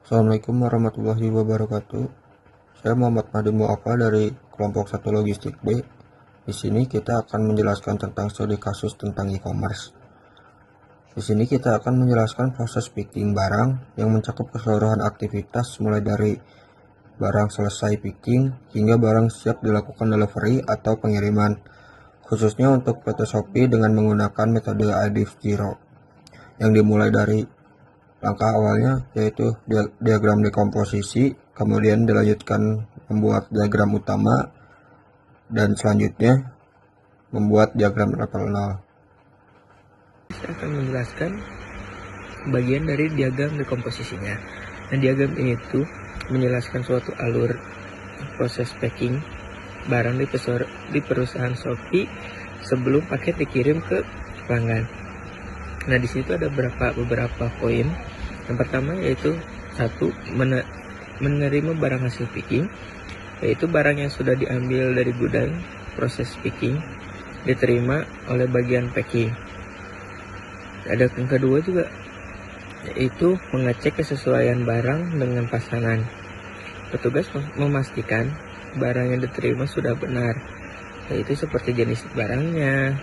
Assalamualaikum warahmatullahi wabarakatuh. Saya Muhammad Mahdi Muafa dari kelompok 1 Logistik B. Di sini kita akan menjelaskan tentang studi kasus tentang e-commerce. Di sini kita akan menjelaskan proses picking barang yang mencakup keseluruhan aktivitas mulai dari barang selesai picking hingga barang siap dilakukan delivery atau pengiriman, khususnya untuk PT Shopee dengan menggunakan metode IDIF Zero, yang dimulai dari langkah awalnya yaitu diagram dekomposisi, kemudian dilanjutkan membuat diagram utama, dan selanjutnya membuat diagram level 0. Saya akan menjelaskan bagian dari diagram dekomposisinya. Nah, diagram ini tuh menjelaskan suatu alur proses packing barang di perusahaan Shopee sebelum paket dikirim ke pelanggan. Nah, di situ ada beberapa poin. Yang pertama yaitu satu, menerima barang hasil picking, yaitu barang yang sudah diambil dari gudang proses picking diterima oleh bagian packing. Ada yang kedua juga yaitu mengecek kesesuaian barang dengan pesanan. Petugas memastikan barang yang diterima sudah benar, yaitu seperti jenis barangnya,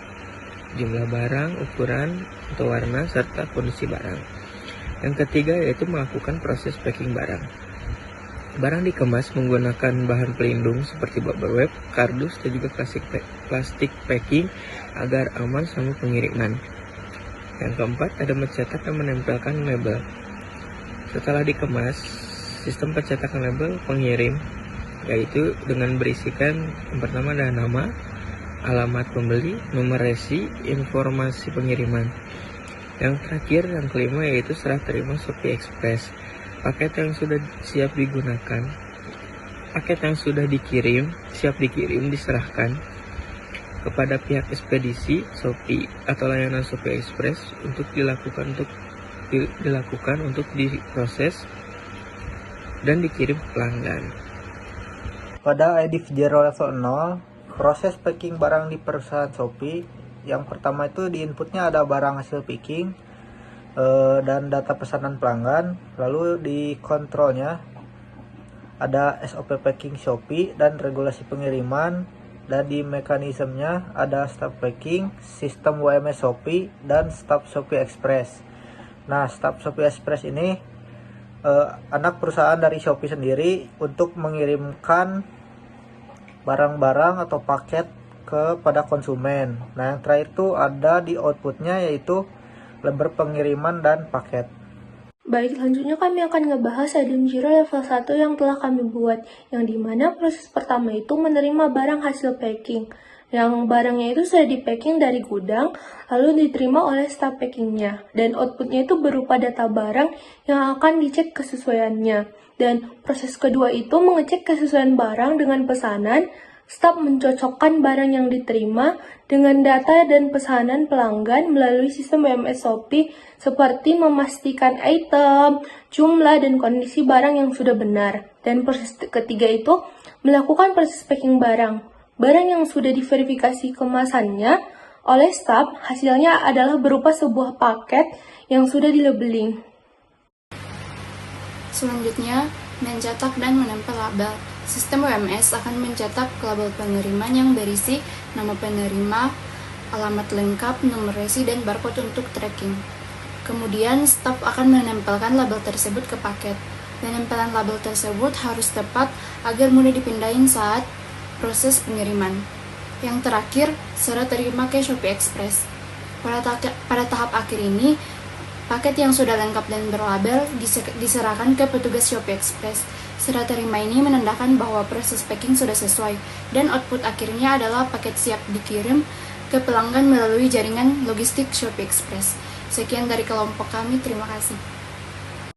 jumlah barang, ukuran atau warna, serta kondisi barang. Yang ketiga yaitu melakukan proses packing barang. Barang dikemas menggunakan bahan pelindung seperti bubble wrap, kardus, dan juga plastik packing agar aman selama pengiriman. Yang keempat ada mencetak dan menempelkan label. Setelah dikemas, sistem pencetakan label pengirim yaitu dengan berisikan yang pertama ada nama, alamat pembeli, nomor resi, informasi pengiriman. Yang terakhir, yang kelima yaitu serah terima Shopee Express. Paket yang sudah siap digunakan, paket yang sudah siap dikirim diserahkan kepada pihak ekspedisi Shopee atau layanan Shopee Express untuk dilakukan untuk diproses dan dikirim ke pelanggan. Pada IDIF Zero level 0, proses packing barang di perusahaan Shopee, yang pertama itu di inputnya ada barang hasil picking dan data pesanan pelanggan. Lalu di kontrolnya ada SOP packing Shopee dan regulasi pengiriman, dan di mekanismenya ada staf packing, sistem WMS Shopee, dan staf Shopee Express. Nah, staf Shopee Express ini anak perusahaan dari Shopee sendiri untuk mengirimkan barang-barang atau paket kepada konsumen. Nah, yang terakhir itu ada di outputnya yaitu lembar pengiriman dan paket. Baik, selanjutnya kami akan ngebahas IDIF Zero level 1 yang telah kami buat, yang dimana proses pertama itu menerima barang hasil packing, yang barangnya itu sudah di-packing dari gudang, lalu diterima oleh staf packingnya, dan outputnya itu berupa data barang yang akan dicek kesesuaiannya. Dan proses kedua itu mengecek kesesuaian barang dengan pesanan. Staf mencocokkan barang yang diterima dengan data dan pesanan pelanggan melalui sistem WMS Shopee, seperti memastikan item, jumlah, dan kondisi barang yang sudah benar. Dan proses ketiga itu melakukan proses packing barang. Barang yang sudah diverifikasi kemasannya oleh staf, hasilnya adalah berupa sebuah paket yang sudah di-labeling. Selanjutnya, mencetak dan menempel label. Sistem WMS akan mencetak label pengiriman yang berisi nama penerima, alamat lengkap, nomor resi, dan barcode untuk tracking. Kemudian, staf akan menempelkan label tersebut ke paket. Penempelan label tersebut harus tepat agar mudah dipindahin saat proses pengiriman. Yang terakhir, serah terima ke Shopee Express. Pada tahap akhir ini, paket yang sudah lengkap dan berlabel diserahkan ke petugas Shopee Express. Serah terima ini menandakan bahwa proses packing sudah sesuai, dan output akhirnya adalah paket siap dikirim ke pelanggan melalui jaringan logistik Shopee Express. Sekian dari kelompok kami, terima kasih.